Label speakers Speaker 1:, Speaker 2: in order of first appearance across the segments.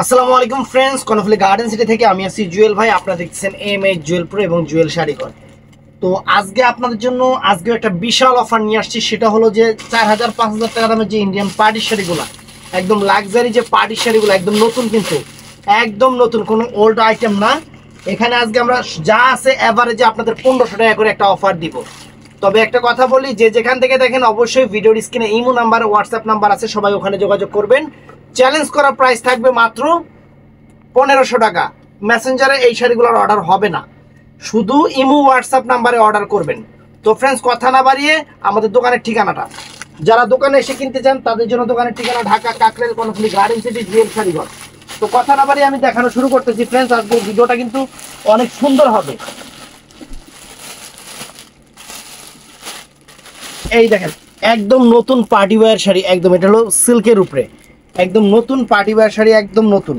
Speaker 1: আসসালামু আলাইকুম friends, Karnaphuli garden city থেকে আমি আছি জুয়েল ভাই। আপনারা দেখছেন এমএইচ জুয়েল প্রো এবং জুয়েল শাড়িঘর। তো আজকে আপনাদের জন্য একটা বিশাল অফার নিয়ে আসছি। সেটা হলো যে 4000-5000 টাকা দামের যে ইন্ডিয়ান পার্টি শাড়িগুলো, একদম লাক্সারি যে পার্টি শাড়িগুলো, একদম নতুন, কিন্তু একদম নতুন, কোনো ওল্ড আইটেম না। এখানে আজকে আমরা যা আছে এভারেজে আপনাদের 1500 টাকা করে একটা অফার দিব। তবে একটা কথা বলি, যে যেখান থেকে দেখেন অবশ্যই ভিডিওর স্ক্রিনে ইমো নাম্বার, হোয়াটসঅ্যাপ নাম্বার আছে, সবাই ওখানে যোগাযোগ করবেন। চ্যালেঞ্জ করা প্রাইস থাকবে মাত্র 1500 টাকা। মেসেঞ্জারে এই শাড়িগুলোর অর্ডার হবে না, শুধু ইমো হোয়াটসঅ্যাপ নাম্বারে অর্ডার করবেন। তো ফ্রেন্ডস, কথা না বাড়িয়ে আমাদের দোকানের ঠিকানাটা, যারা দোকানে এসে কিনতে চান তাদের জন্য দোকানের ঠিকানা ঢাকা কাকরাইল কর্ণফুলি গার্ডেন সিটি জুয়েল শাড়িঘর। তো কথা না বাড়িয়ে আমি দেখানো শুরু করতেছি ফ্রেন্ডস। আজকে ভিডিওটা কিন্তু অনেক সুন্দর হবে। এই দেখেন, একদম নতুন পার্টি ওয়্যার শাড়ি, একদম এটা হলো সিল্কের উপরে, একদম নতুন পার্টি ওয়্যার শাড়ি, একদম নতুন।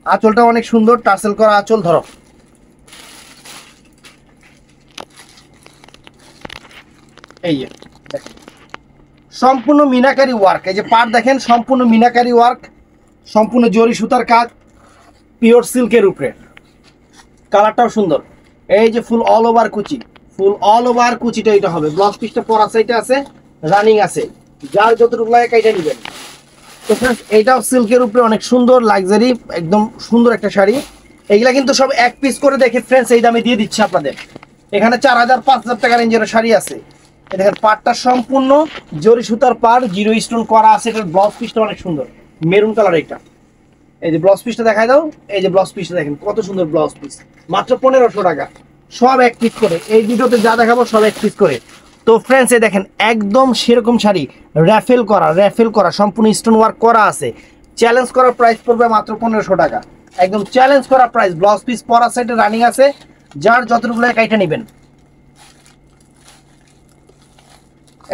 Speaker 1: আঁচলটা অনেক সুন্দর, টার্সেল করা আঁচল। ধরো, এই যে দেখেন, সম্পূর্ণ মিনাকারি ওয়ার্ক। এই যে পার দেখেন, সম্পূর্ণ মিনাকারি ওয়ার্ক, সম্পূর্ণ জরি সুতার কাজ, পিওর সিল্কের উপরে। কালারটাও সুন্দর। এই যে ফুল অল ওভার কুচি, ফুল অল ওভার কুচিটা এটা হবে। ব্লাউজ পিসটা পরা সাইডে আছে, রানিং আছে, যার যতটুকু লাগে কাইটা নেবেন। তো ফ্রেন্ডস, এইটাও সিল্কের উপরে অনেক সুন্দর লাক্সারি, একদম সুন্দর একটা শাড়ি। এগুলা কিন্তু সব এক পিস করে দেখে ফ্রেন্ডস এই দামে দিয়ে দিচ্ছে আপনাদের। এখানে 4000-5000 টাকা রেঞ্জের শাড়ি আছে। দেখেন পাড়টা সম্পূর্ণ জরি সুতার পাড়, জিরো স্টোন করা আছে। এটার ব্লাউজ পিসটা অনেক সুন্দর, মেরুন কালার। এটা এই যে ব্লাউজ পিসটা দেখাই দাও। এই যে ব্লাউজ পিসটা দেখেন কত সুন্দর ব্লাউজ পিস, মাত্র 1500 টাকা। সব এক পিস করে, এই ভিডিওতে যা দেখাবো সব এক পিস করে। তো ফ্রেন্ডস, এই দেখেন একদম সেরকম শাড়ি, র্যাফেল করা সম্পূর্ণ স্টোন ওয়ার্ক করা আছে। চ্যালেঞ্জ করার প্রাইস পড়বে মাত্র 1500 টাকা, একদম চ্যালেঞ্জ করা প্রাইস। ব্লাউজ পিস পরা সাইডে রানিং আছে, যার যতটুকু লাগে কাইটা নেবেন।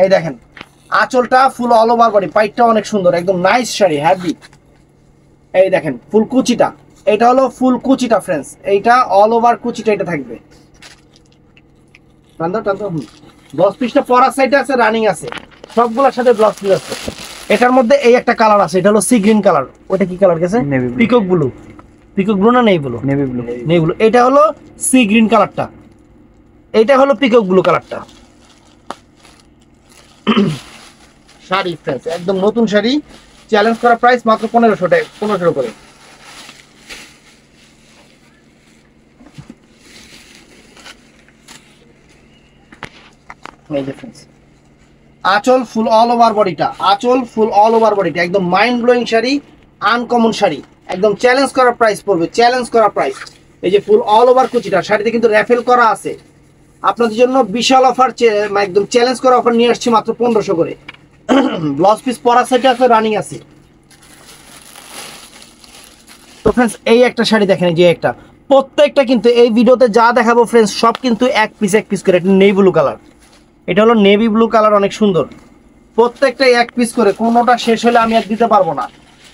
Speaker 1: এই দেখেন আঁচলটা ফুল অল ওভার বডি, পাইটটা অনেক সুন্দর, একদম নাইস শাড়ি, হ্যাভি। এই দেখেন ফুল কুচিটা, এটা হলো ফুল কুচিটা ফ্রেন্ডস, এইটা অল ওভার কুচিটা এটা থাকবে। ব্লাউজ পিসটা পরার সাইডে আছে, রানিং আছে, সবগুলোর সাথে ব্লাউজ পিস আছে। এটার মধ্যে এই একটা কালার আছে, এটা হলো সি গ্রিন কালার। ওটা কি কালার গেছে? Peacock blue. পিকক ব্লু না নেভি ব্লু? Navy blue. এটা হলো সি গ্রিন কালারটা, এটা হলো পিকক ব্লু কালারটা। শাড়ি ফ্রেন্ডস, একদম নতুন শাড়ি, চ্যালেঞ্জ করা প্রাইস মাত্র 1500 টাকা, 1500 করে। এই যে ফ্রেন্ডস, আঁচল ফুল অল ওভার বডিটা, আঁচল ফুল অল ওভার বডিটা, একদম mind blowing sari, uncommon sari, একদম চ্যালেঞ্জ করা প্রাইস পড়বে, চ্যালেঞ্জ করা প্রাইস। এই যে ফুল অল ওভার কুচিটা, শাড়িতে কিন্তু র্যাফেল করা আছে। আপনাদের জন্য বিশাল অফার, একদম চ্যালেঞ্জ করা অফার নিয়ে আসছি মাত্র 1500 করে। ব্লাউজ পিস পরা সাইডে আছে, রানিং আছে। তো ফ্রেন্ডস, এই একটা শাড়ি দেখেন, যে একটা, প্রত্যেকটা কিন্তু এই ভিডিওতে যা দেখাবো ফ্রেন্ডস সব কিন্তু এক পিস করে। এটা নেভি ব্লু কালার, এটা হলো নেভি ব্লু কালার, অনেক সুন্দর। প্রত্যেকটাই এক পিস করে, কোনোটা শেষ হলে আমি আর দিতে পারবো না,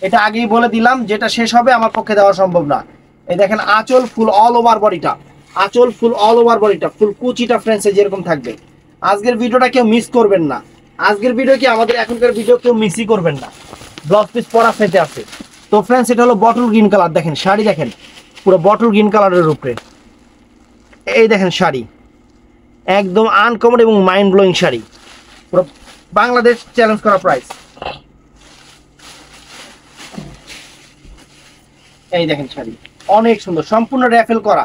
Speaker 1: এটা আগেই বলে দিলাম। যেটা শেষ হবে আমার পক্ষে দেওয়া সম্ভব না। এই দেখেন আঁচল ফুল অল ওভার বডিটা, আঁচল ফুল অল ওভার বডিটা, ফুল কুচিটা ফ্রেন্ডস যেরকম থাকবে। আজকের ভিডিওটা কেউ মিস করবেন না, আজকের ভিডিও কি আমাদের এখনকার ভিডিও কেউ মিসই করবেন না। ব্লাউজ পিস পরা সেটে আছে। তো ফ্রেন্ডস, এটা হলো বটল গ্রিন কালার। দেখেন শাড়ি, দেখেন পুরো বটল গ্রিন কালারের উপরে। এই দেখেন শাড়ি, একদম আনকমন এবং মাইন্ড ব্লোয়িং শাড়ি, পুরো বাংলাদেশ চ্যালেঞ্জ করা প্রাইস। এই দেখেন শাড়ি অনেক সুন্দর, সম্পূর্ণ র্যাফেল করা,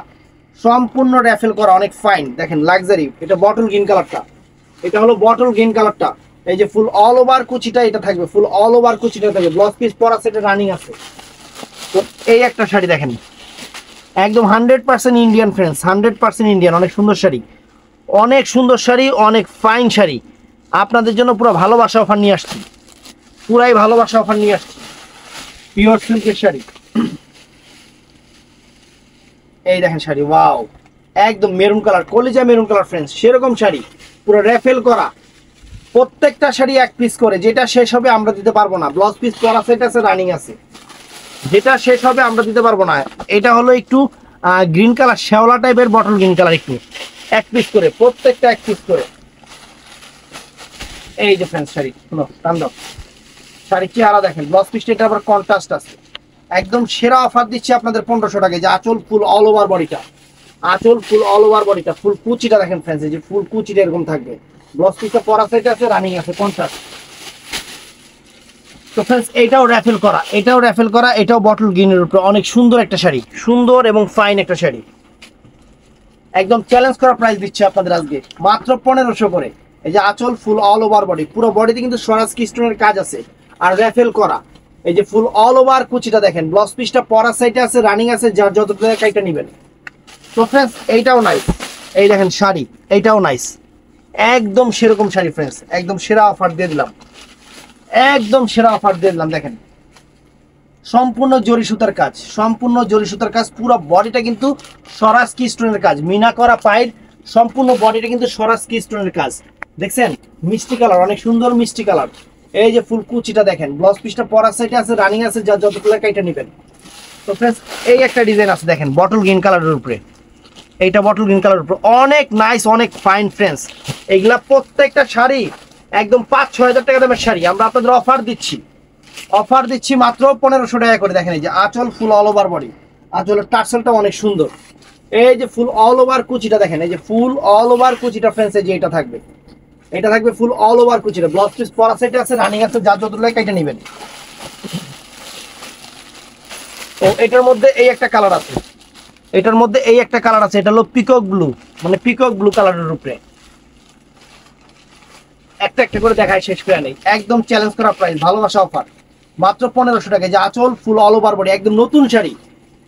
Speaker 1: সম্পূর্ণ র্যাফেল করা, অনেক ফাইন। দেখেন লাক্সারি, এটা বটল গ্রিন কালারটা, এটা হলো বটল গ্রিন কালারটা। এই যে ফুল অল ওভার কুচিটা এটা থাকবে, ফুল অল ওভার কুচিটা থাকবে। ব্লাউজ পিস পরা সেটে রানিং আছে। তো এই একটা শাড়ি দেখেন, একদম 100% ইন্ডিয়ান ফ্রেন্ডস, 100% ইন্ডিয়ান, অনেক সুন্দর শাড়ি, অনেক সুন্দর শাড়ি, অনেক ফাইন শাড়ি। আপনাদের জন্য পুরো ভালোবাসা অফার নিয়ে আসছি, পুরাই ভালোবাসা অফার নিয়ে আসছি। পিওর সিল্কের শাড়ি। এই দেখেন শাড়ি, ওয়াও, একদম মেরুন কালার, কলিজা মেরুন কালার ফ্রেন্ডস, সেরকম শাড়ি, পুরো র্যাফেল করা। প্রত্যেকটা শাড়ি এক পিস করে, যেটা শেষ হবে আমরা দিতে পারবো না। ব্লাউজ পিস পরা সেট আছে, রানিং আছে, যেটা শেষ হবে আমরা দিতে পারবো না। এটা হলো একটু গ্রিন কালার, শ্যাওলা টাইপের বটল গ্রিন কালার, একটু এক পিস করে, প্রত্যেকটা এক পিস করে। এই যে ফ্রেন্ডস শাড়ি, টান দাও, শাড়ি চেহারা দেখেন। ব্লাউজ পিসটা এটা আবার কন্ট্রাস্ট আছে, একদম সেরা অফার দিচ্ছি আপনাদের 1500 টাকায়। যে আঁচল ফুল অল ওভার বডিটা, আঁচল ফুল অল ওভার বডিটা, ফুল কুচিটা দেখেন ফ্রেন্ডস, এই যে ফুল কুচিটা এরকম থাকবে। ব্লাউজ পিসটা পরা সাইডে আছে, রানিং আছে কন্ট্রাস্ট। তো ফ্রেন্ডস এটাও র্যাফেল করা, এটাও র্যাফেল করা, এটাও বটল গ্রিনের উপরে অনেক সুন্দর একটা শাড়ি, সুন্দর এবং ফাইন একটা শাড়ি। একদম চ্যালেঞ্জ করা প্রাইস দিচ্ছে আপনাদের আজকে মাত্র 1500 করে। এই যে আঁচল ফুল অল ওভার বডি, পুরো বডিতে কিন্তু স্বরাজকি স্টোনের কাজ আছে আর র্যাফেল করা। এই যে ফুল অল ওভার কুচিটা দেখেন, ব্লাউজ পিসটা পরা সাইডে আছে, রানিং আছে, যার যতটা কাইটা নেবেন। তো ফ্রেন্ডস এইটাও নাইস, এই দেখেন শাড়ি, এইটাও নাইস, একদম সেরকম শাড়ি ফ্রেন্ডস, একদম সেরা অফার দিয়ে দিলাম, একদম সেরা অফার দিয়ে দিলাম। দেখেন সম্পূর্ণ জরি সুতার কাজ, সম্পূর্ণ জরি সুতার কাজ, পুরো বডিটা কিন্তু স্বরাজকি স্টোনের কাজ, মিনা করা পায়ের, সম্পূর্ণ বডিটা কিন্তু স্বরাজকি স্টোনের কাজ। দেখছেন মিষ্টি কালার, অনেক সুন্দর মিষ্টি কালার। এই যে ফুল কুচিটা দেখেন, ব্লাউজ পিসটা পরা সাইডে আছে, রানিং আছে, যার যতগুলো কাইটা নেবেন। তো ফ্রেন্ডস এই একটা ডিজাইন আছে দেখেন বটল গ্রিন কালারের উপরে, এইটা বটল গ্রিন কালারের উপরে অনেক নাইস, অনেক ফাইন ফ্রেন্ডস। এইগুলা প্রত্যেকটা শাড়ি একদম 5-6 হাজার টাকা দামের শাড়ি, আমরা আপনাদের অফার দিচ্ছি, অফার দিচ্ছি মাত্র 1500 টাকা করে। দেখেন এই যে আঁচল ফুল অল ওভার বডি, আঁচলের টার্সেলটা অনেক সুন্দর। এই যে ফুল অল ওভার কুচিটা দেখেন, এই যে ফুল অল ওভার কুচিটা ফ্রেন্ডস, এই যে এটা থাকবে, এটা থাকবে ফুল অল ওভার কুচিটা, ব্লাউজ পিস পরা সাইডে আছে, রানিং আছে, যার যত লাগে এটা নেবেন। তো এটার মধ্যে এই একটা কালার আছে, এটার মধ্যে এই একটা কালার আছে, এটা হলো পিকক ব্লু, মানে পিকক ব্লু কালারের উপরে। একটা একটা করে দেখায় শেষ করে নেই, একদম চ্যালেঞ্জ করা প্রাইস, ভালোবাসা অফার মাত্র 1500 টাকায়। যে আঁচল ফুল অল ওভার বডি, একদম নতুন শাড়ি,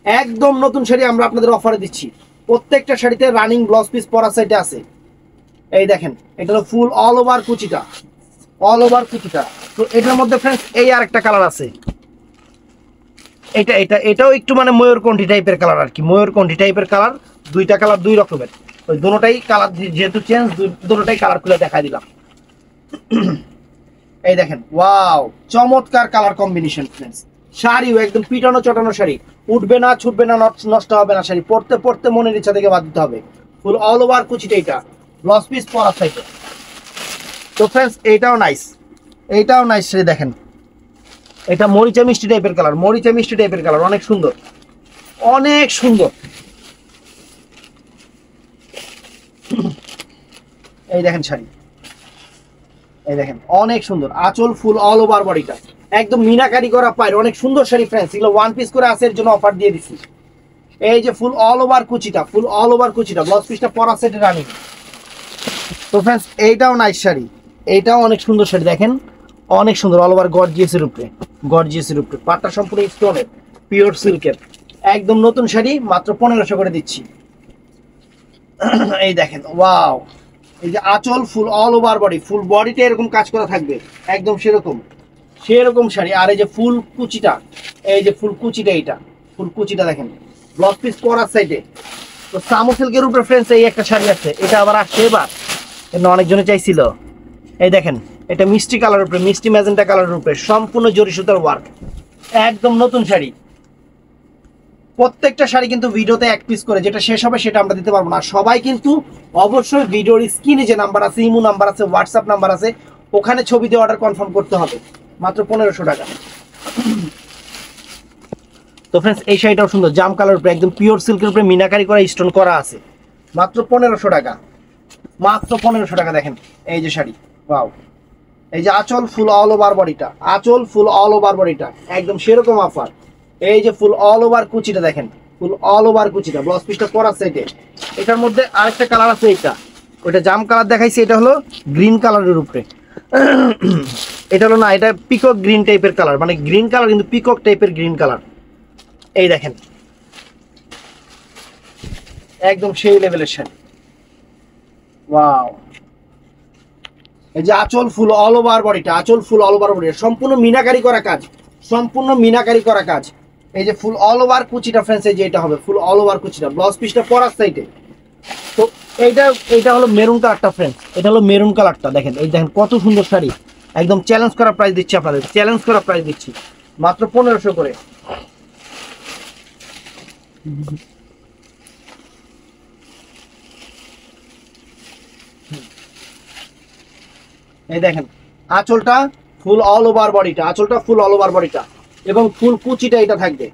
Speaker 1: একদম নতুন শাড়ি আমরা আপনাদের অফারে দিচ্ছি। প্রত্যেকটা শাড়িতে রানিং ব্লাউজ পিস পরা সাইডে আছে। এই দেখেন এটা হলো ফুল অল ওভার কুচিটা, অল ওভার কুচিটা। তো এটার মধ্যে ফ্রেন্ডস এই আর একটা কালার আছে, এটা এটা এটাও একটু মানে ময়ূরকণ্ঠী টাইপের কালার আর কি, ময়ূরকণ্ঠী টাইপের কালার। দুইটা কালার দুই রকমের, ওই দুটোটাই কালার যেহেতু চেঞ্জ, দুটোটাই কালার খুলে দেখাই দিলাম। এই দেখেন ওয়াও, চমৎকার কালার কম্বিনেশন ফ্রেন্ডস। শাড়িও একদম পিটানো চটানো শাড়ি, উঠবে না, ছুটবে না, নষ্ট হবে না শাড়ি, পরতে পরতে মনের ইচ্ছা থেকে বাদ দিতে হবে। ফুল অল ওভার কুচিটা, এটা ব্লাউজ পিস পরা সাইডে। তো ফ্রেন্ডস এইটাও নাইস, এইটাও নাইস শাড়ি দেখেন, এটা মরিচা মিষ্টি টাইপের কালার, মরিচা মিষ্টি টাইপের কালার, অনেক সুন্দর, অনেক সুন্দর। এই দেখেন শাড়ি, এই দেখেন অনেক সুন্দর, আঁচল ফুল অল ওভার বডিটা, একদম মিনাকারি করা পায়ের, অনেক সুন্দর শাড়ি ফ্রেন্ডস। এগুলো ওয়ান পিস করে আছে, এর জন্য অফার দিয়ে দিচ্ছি। এই যে ফুল অল ওভার কুচিটা, ফুল অল ওভার কুচিটা, ব্লাউজ পিসটা পরা সেটে রানিং। তো ফ্রেন্ডস এইটাও নাইস শাড়ি, এইটাও অনেক সুন্দর শাড়ি দেখেন, অনেক সুন্দর, অল ওভার গর্জিয়াসের উপরে, গর্জিয়াসের উপরে, পাটটা সম্পূর্ণ স্টোনের, পিওর সিল্কের, একদম নতুন শাড়ি, মাত্র 1500 করে দিচ্ছি। এই দেখেন ওয়াও, এই যে আঁচল ফুল অল ওভার বডি, ফুল বডিতে এরকম কাজ করা থাকবে, একদম সেরকম সেরকম শাড়ি। আর এই যে ফুল কুচিটা, এই যে ফুল কুচিটা, এইটা ফুল কুচিটা দেখেন, ব্লাউজ পিস পরার সাইডে। তো সামো সিল্কের উপরে ফ্রেন্ডস এই একটা শাড়ি আছে, এটা আবার আসছে এবার, এটা অনেকজনে চাইছিল। এই দেখেন এটা মিষ্টি কালারের উপরে, মিষ্টি ম্যাজেন্টা কালারের উপরে, সম্পূর্ণ জরি সুতার ওয়ার্ক, একদম নতুন শাড়ি। প্রত্যেকটা শাড়ি কিন্তু ভিডিওতে এক পিস করে, যেটা শেষ হবে সেটা আমরা দিতে পারবো না। সবাই কিন্তু অবশ্যই ভিডিওর স্ক্রিনে যে নাম্বার আছে, ইমো নাম্বার আছে, হোয়াটসঅ্যাপ নাম্বার আছে, ওখানে ছবি দিয়ে অর্ডার কনফার্ম করতে হবে, মাত্র 1500 টাকা। তো ফ্রেন্ডস এই শাড়িটাও সুন্দর, জাম কালার উপরে, একদম পিওর সিল্কের উপরে মিনাকারি করা স্টোন করা আছে, মাত্র 1500 টাকা, মাত্র 1500 টাকা। দেখেন এই যে শাড়ি ওয়াও, এই যে আঁচল ফুল অল ওভার বডিটা, আঁচল ফুল অল ওভার বডিটা, একদম সেরকম অফার। এই যে ফুল অল ওভার কুচিটা দেখেন, ফুল অল ওভার কুচিটা, ব্লাউজ পিসটা পরা সেটে। এটার মধ্যে আরেকটা কালার আছে, এটা ওইটা জাম কালার দেখাইছি, এটা হলো গ্রিন কালারের উপরে। এটা হলো না, এটা পিকক গ্রিন টাইপের কালার, মানে গ্রিন কালার কিন্তু পিকক টাইপের গ্রিন কালার। এই দেখেন একদম সেই লেভেলের শাড়ি ওয়াও। এই যে আঁচল ফুল অল ওভার বডিটা, আঁচল ফুল অল ওভার বডি, সম্পূর্ণ মিনাকারি করা কাজ, সম্পূর্ণ মিনাকারি করা কাজ। এই যে ফুল অল ওভার কুচিটা ফ্রেন্ডস, এই যে এটা হবে ফুল অল ওভার কুচিটা, ব্লাউজ পিসটা পরার সাইডে। তো এইটা হলো মেরুন কালারটা ফ্রেন্ডস, এটা হলো মেরুন কালারটা দেখেন, এই দেখেন কত সুন্দর শাড়ি, একদম চ্যালেঞ্জ করা প্রাইস দিচ্ছি আপনাদের, চ্যালেঞ্জ করা প্রাইস দিচ্ছি মাত্র 1500 করে। এই দেখেন আঁচলটা ফুল অল ওভার বডিটা, আঁচলটা ফুল অল ওভার বডিটা, এবং ফুল কুচিটা এটা থাকবে,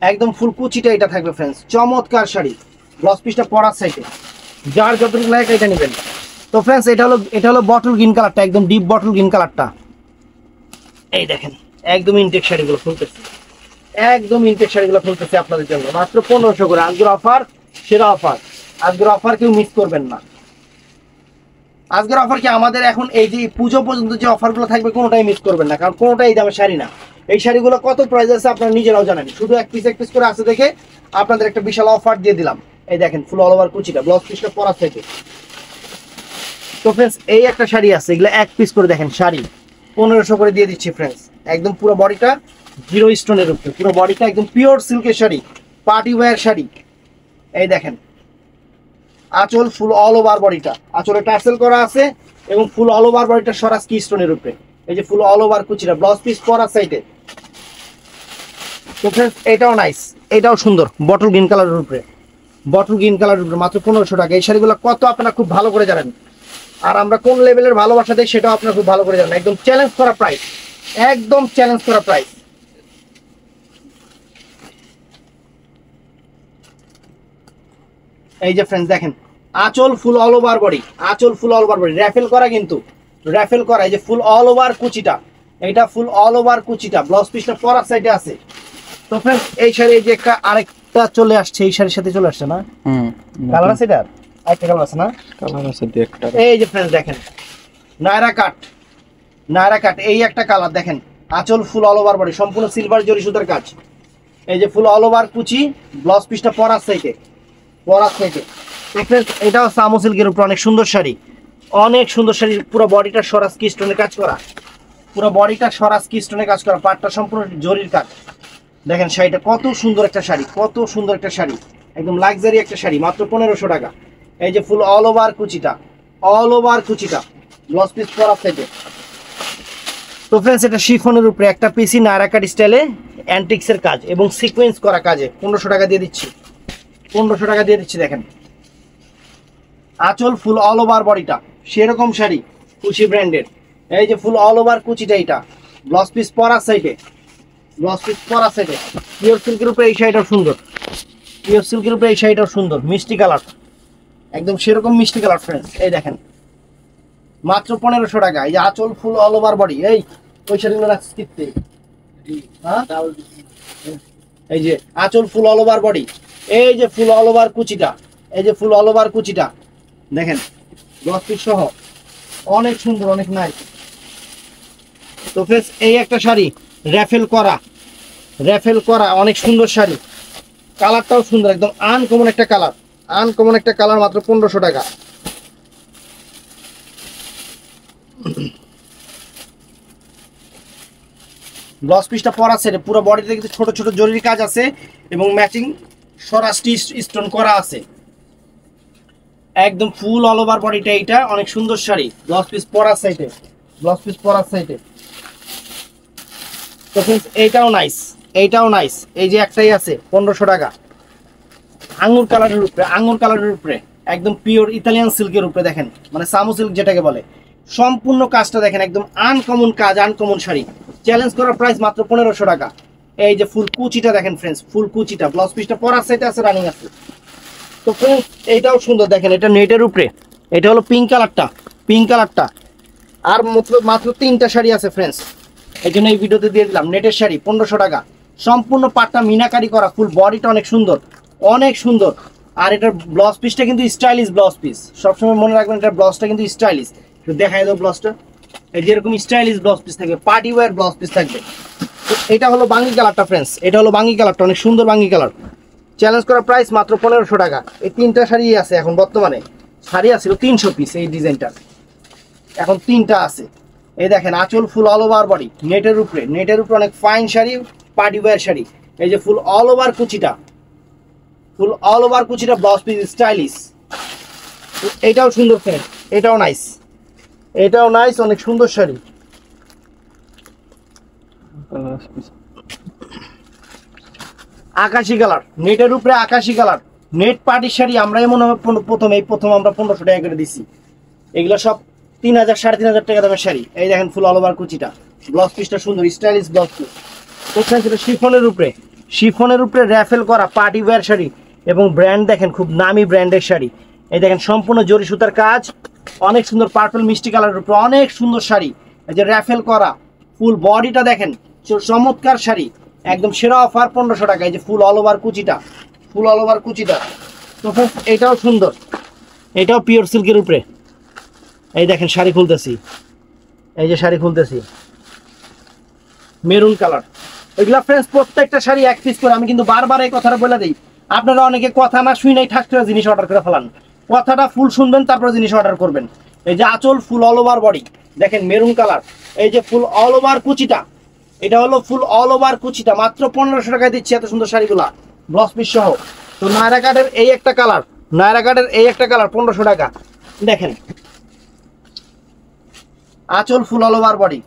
Speaker 1: একদম ফুল কুচিটা এটা থাকবে ফ্রেন্ডস। চমৎকার শাড়ি, ব্লাউজ পিসটা পরার সাইডে, যার যতটুকু লাগে এটা নেবেন। তো ফ্রেন্ডস এটা হলো বটল গ্রিন কালারটা, একদম ডিপ বটল গ্রিন কালারটা। এই দেখেন একদম ইনটেক শাড়িগুলো খুলতেছে, একদম ইনটেক শাড়িগুলো খুলতেছে আপনাদের জন্য মাত্র 1500 করে। আজকের অফার সেরা অফার, আজকের অফার কেউ মিস করবেন না। আজকের অফার কি আমাদের এখন এই যে পুজো পর্যন্ত যে অফারগুলো থাকবে কোনোটাই মিস করবেন না, কারণ কোনোটাই দামের শাড়ি না। এই শাড়িগুলো কত প্রাইস আছে আপনারা নিজেরাও জানেন, শুধু এক পিস করে আছে দেখে আপনাদের একটা বিশাল অফার দিয়ে দিলাম। এই দেখেন ফুল অল ওভার কুচিটা, ব্লাউজ পিসটা পরা থেকে। তো ফ্রেন্ডস এই একটা শাড়ি আছে, এগুলো এক পিস করে দেখেন শাড়ি 1500 করে দিয়ে দিচ্ছি ফ্রেন্ডস। একদম পুরো বডিটা জিরো স্টোনের উপরে, পুরো বডিটা একদম পিওর সিল্কের শাড়ি, পার্টি ওয়্যার শাড়ি। এই দেখেন আঁচল ফুল অল ওভার বডিটা, আঁচলে টার্সেল করা আছে এবং ফুল অল ওভার বডিটা সরাসরি স্টোনের উপরে। এই যে ফুল অল ওভার কুচিটা, ব্লাউজ পিস পরা সাইডে। তো ফ্রেন্ডস এটাও নাইস, এটাও সুন্দর, বটল গ্রিন কালারের উপরে, বটল গ্রিন কালারের উপরে মাত্র 1500 টাকা। এই শাড়িগুলো কত আপনারা খুব ভালো করে জানেন, আর আমরা কোন লেভেলের ভালোবাসা দেই সেটাও আপনারা খুব ভালো করে জানেন। একদম চ্যালেঞ্জ করা প্রাইস, একদম চ্যালেঞ্জ করা প্রাইস। এই যে ফ্রেন্ডস দেখেন আঁচল ফুল অল ওভার বডি, আঁচল ফুল অল ওভার বডি, র্যাফেল করা, কিন্তু র্যাফেল করা। এই যে ফুল অল ওভার কুচিটা, এটা ফুল অল ওভার কুচিটা, ব্লাউজ পিসটা পরার সাইডে আছে। তো ফ্রেন্ডস এই শাড়ি, এই যে একটা আরেকটা চলে আসছে, এই শাড়ির সাথে চলে আসছে না, কালার আছে এটা, আরেকটা কালার আছে না, কালার আছে একটা। এই যে ফ্রেন্ডস দেখেন নায়রা কাট, নায়রা কাট, এই একটা কালার দেখেন, আঁচল ফুল অল ওভার বডি, সম্পূর্ণ সিলভার জরি সুতার কাজ। এই যে ফুল অল ওভার কুচি, ব্লাউজ পিসটা পরার সাইডে, পরার থেকে। এটাও সামো সিল্কের উপর অনেক সুন্দর শাড়ি, অনেক সুন্দর শাড়ি। পুরো বডিটা সরাসকি স্টোনের কাজ করা, পুরো বডিটা সরাসকি স্টোনের কাজ করা, পাটটা সম্পূর্ণ জরির কাজ। দেখেন শাড়িটা কত সুন্দর একটা শাড়ি, কত সুন্দর একটা শাড়ি, একদম লাক্সারি একটা শাড়ি, মাত্র 1500 টাকা। এই যে ফুল অল ওভার কুচিটা, অল ওভার কুচিটা, ব্লাউজ পিস পরার থেকে। তো ফ্রেন্ডস এটা শিফনের উপরে একটা পিসি নায়রা কাট স্টাইলে অ্যান্টিক্সের কাজ এবং সিকোয়েন্স করা কাজে 1500 টাকা দিয়ে দিচ্ছি, 1500 টাকা দিয়ে দিচ্ছি। দেখেন আঁচল ফুল অল ওভার বডিটা, সেরকম শাড়ি কুচি ব্র্যান্ডের। এই যে ফুল অল ওভার কুচিটা, এটা ব্লাউজ পিস পরার সাইডে, ব্লাউজ পিস পরার সাইডে। পিওর সিল্কের উপরে এই শাড়িটাও সুন্দর, পিওর সিল্কের উপরে এই শাড়িটাও সুন্দর, মিষ্টি কালার, একদম সেরকম মিষ্টি কালার ফ্রেন্ডস। এই দেখেন মাত্র 1500 টাকা। এই যে আঁচল ফুল অল ওভার বডি, এই ওই শাড়িগুলো রাখছি কিনতে, হ্যাঁ এই যে আঁচল ফুল অল ওভার বডি, এই যে ফুল অল ওভার কুচিটা, এই যে ফুল অল ওভার কুচিটা দেখেন, ব্লাউজ পিস সহ অনেক সুন্দর, অনেক নাইস। তো ফ্রেন্ডস এই একটা শাড়ি র্যাফেল করা, র্যাফেল করা অনেক সুন্দর শাড়ি, কালারটাও সুন্দর, একদম আনকমন একটা কালার, আনকমন একটা কালার, মাত্র 1500 টাকা। ব্লাউজ পিসটা পরা সেটে, পুরো বডিতে কিন্তু ছোট ছোট জরির কাজ আছে এবং ম্যাচিং সরাসরি স্টোন করা আছে, একদম ফুল অল ওভার বডিটা। এইটা অনেক সুন্দর শাড়ি, ব্লাউজ পিস পরার সাইডে, ব্লাউজ পিস পরার সাইডে। তো ফ্রেন্ডস এইটাও নাইস, এইটাও নাইস। এই যে একটাই আছে 1500 টাকা, আঙ্গুর কালারের উপরে, আঙ্গুর কালারের উপরে, একদম পিওর ইতালিয়ান সিল্কের উপরে। দেখেন মানে সামো সিল্ক যেটাকে বলে, সম্পূর্ণ কাজটা দেখেন, একদম আনকমন কাজ, আনকমন শাড়ি, চ্যালেঞ্জ করার প্রাইস মাত্র 1500 টাকা। এই যে ফুল কুচিটা দেখেন ফ্রেন্ডস, ফুল কুচিটা, ব্লাউজ পিসটা পরার সাইডে আছে, রানিং আছে। তো ফ্রেন্ডস এইটাও সুন্দর, দেখেন এটা নেটের উপরে, এটা হলো পিঙ্ক কালারটা, পিঙ্ক কালারটা। আর মাত্র 3টা শাড়ি আছে ফ্রেন্ডস, এই জন্য এই ভিডিওতে দিয়ে দিলাম। নেটের শাড়ি 1500 টাকা, সম্পূর্ণ পাটটা মিনাকারি করা, ফুল বডিটা অনেক সুন্দর, অনেক সুন্দর। আর এটার ব্লাউজ পিসটা কিন্তু স্টাইলিশ ব্লাউজ পিস, সবসময় মনে রাখবেন এটার ব্লাউজটা কিন্তু স্টাইলিশ। দেখাই দাও ব্লাউজটা, এই যেরকম স্টাইলিশ ব্লাউজ পিস থাকবে, পার্টি ওয়্যার ব্লাউজ পিস থাকবে। তো এটা হলো বাঙ্গি কালারটা ফ্রেন্ডস, এটা হলো বাঙ্গি কালারটা, অনেক সুন্দর বাঙ্গি কালার। চ্যালেঞ্জ করার প্রাইস মাত্র 1500 টাকা। এই 3টা শাড়ি আছে এখন বর্তমানে, শাড়ি আছিল 300 পিস এই ডিজাইনটা, এখন 3টা আছে। এই দেখেন আঁচল ফুল অল ওভার বডি, নেটের উপরে, নেটের উপরে অনেক fine sari, party wear sari. এই যে ফুল অল ওভার কুচিটা, ফুল অল ওভার কুচিটা, ব্লাউজ পিস স্টাইলিশ। এটাও সুন্দর ফ্রেন্ড, এটাও নাইস, এটাও নাইস, অনেক সুন্দর শাড়ি। আকাশি কালার, নেটের উপরে আকাশি কালার, নেট পার্টির শাড়ি আমরা মনে হয় প্রথম আমরা 1500 টাকা করে দিছি। এগুলো সব 3000 3500 টাকা দামের শাড়ি। এই দেখেন ফুল অল ওভার কুচিটা, ব্লাউজ পিসটা সুন্দর, স্টাইলিশ ব্লাউজ পিস, তো ফ্রেন্ডস এটা শিফনের উপরে র্যাফেল করা পার্টি ওয়্যার শাড়ি এবং ব্র্যান্ড দেখেন খুব নামি ব্র্যান্ডের শাড়ি। এই দেখেন সম্পূর্ণ জরি সুতার কাজ, অনেক সুন্দর পার্পল মিষ্টি কালারের উপরে অনেক সুন্দর শাড়ি। এই যে র্যাফেল করা ফুল বডিটা দেখেন, চমৎকার শাড়ি, একদম সেরা অফার 1500 টাকা। এই যে ফুল অল ওভার কুচিটা, তো ফ্রেন্ডস এটাও সুন্দর, এটাও পিওর সিল্কের উপরে। এই দেখেন শাড়ি খুলতেছি, এই যে শাড়ি খুলতেছি মেরুন কালার। এগুলা ফ্রেন্ডস প্রত্যেকটা শাড়ি এক পিস করে। আমি কিন্তু বারবার এই কথাটা বলে দিই, আপনারা অনেকে কথা না শুনেই ঠাক করে জিনিস অর্ডার করে ফেলান। কথাটা ফুল শুনবেন তারপরে জিনিস অর্ডার করবেন। এই যে আঁচল ফুল অল ওভার বডি দেখেন মেরুন কালার। এই যে ফুল অল ওভার কুচিটা, এটা হলো ফুল অল ওভার কুচিটা, মাত্র 1500 টাকায় দিচ্ছি এত সুন্দর শাড়িগুলা ব্লাউজ পিস সহ। তো নায়রা কাটের এই একটা কালার, 1500 টাকা। দেখেন আঁচল ফুল অল ওভার বডি,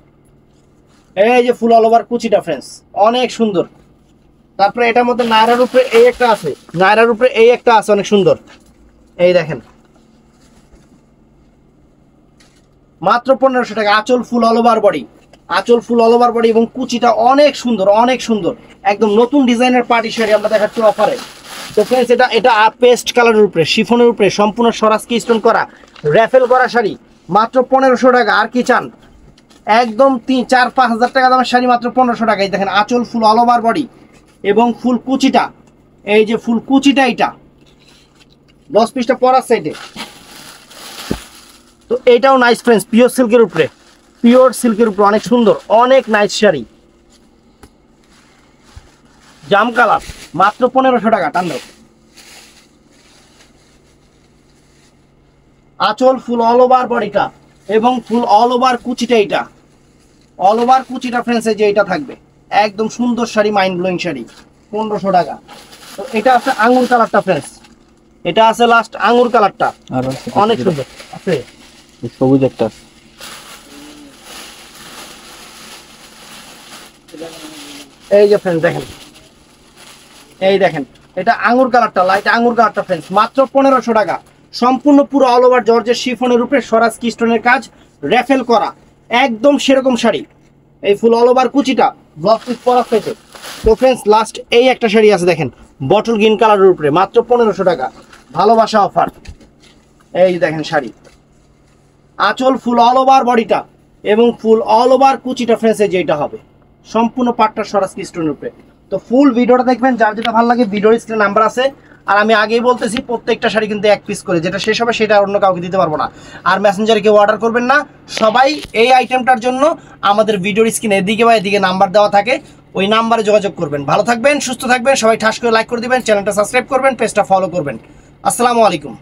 Speaker 1: এই যে ফুল অল ওভার কুচিটা ফ্রেন্ডস অনেক সুন্দর। তারপরে এটার মধ্যে নায়রার উপরে এই একটা আছে, অনেক সুন্দর। এই দেখেন মাত্র 1500 টাকা। আঁচল ফুল অল ওভার বডি, এবং কুচিটা অনেক সুন্দর, একদম নতুন ডিজাইনের পার্টি শাড়ি আমরা দেখাচ্ছি অফারে। তো ফ্রেন্ডস এটা পেস্ট কালারের উপরে শিফনের উপরে সম্পূর্ণ স্বরাজকি স্টোন করা র্যাফেল করা শাড়ি, মাত্র 1500 টাকা। আর কি চান, একদম 3-4-5 হাজার টাকা দামের শাড়ি মাত্র 1500 টাকা। এই দেখেন আঁচল ফুল অল ওভার বডি এবং ফুল কুচিটা, এই যে ফুল কুচিটা, এটা 10 পিসটা পরার সাইডে। তো এটাও নাইস ফ্রেন্ডস, পিওর সিল্কের উপরে অনেক সুন্দর, অনেক নাইস শাড়ি, জাম কালার, মাত্র 1500 টাকা। টান্ডব আঁচল ফুল অল ওভার বডিটা এবং ফুল অল ওভার কুচিটা, এটা অল ওভার কুচিটা ফ্রেন্ডস যে এটা থাকবে একদম সুন্দর শাড়ি, মাইন্ড ব্লোয়িং শাড়ি, 1500 টাকা। তো এটা আছে আঙ্গুর কালারটা ফ্রেন্ডস, এটা আছে লাস্ট আঙ্গুর কালারটা, অনেক সুন্দর আছে।
Speaker 2: সবুজ একটা,
Speaker 1: এই যে ফ্রেন্ডস দেখেন, এই দেখেন এটা আঙ্গুর কালারটা, লাইট আঙ্গুর কালারটা ফ্রেন্ডস মাত্র 1500 টাকা। সম্পূর্ণ পুরো অল ওভার জর্জের শিফনের উপরে স্বরাজ কি স্টোনের কাজ, র্যাফেল করা, একদম সেরকম শাড়ি। এই ফুল অল ওভার কুচিটা ব্লাউজ পিস পরা পেতে। তো ফ্রেন্ডস লাস্ট এই একটা শাড়ি আছে দেখেন বটল গ্রিন কালারের উপরে, মাত্র 1500 টাকা, ভালোবাসা অফার। এই দেখেন শাড়ি, আঁচল ফুল অল ওভার বডিটা এবং ফুল অল ওভার কুচিটা ফ্রেন্ডস যেটা হবে সম্পূর্ণ পাটটা স্বরাজ কি স্টোনের উপরে। তো ফুল ভিডিওটা দেখবেন, যার যেটা ভালো লাগে ভিডিওর স্ক্রিনে নাম্বার আছে। আর আমি আগেই বলতেছি প্রত্যেকটা শাড়ি কিন্তু এক পিস করে, যেটা শেষ হবে সেটা অন্য কাউকে দিতে পারবো না। আর মেসেঞ্জারে কেউ অর্ডার করবেন না, সবাই এই আইটেমটার জন্য আমাদের ভিডিওর স্ক্রিনে এদিকে বা এদিকে নাম্বার দেওয়া থাকে, ওই নাম্বারে যোগাযোগ করবেন। ভালো থাকবেন, সুস্থ থাকবেন, সবাই ঠাস করে লাইক করে দিবেন, চ্যানেলটা সাবস্ক্রাইব করবেন, পেজটা ফলো করবেন। আসসালামু আলাইকুম।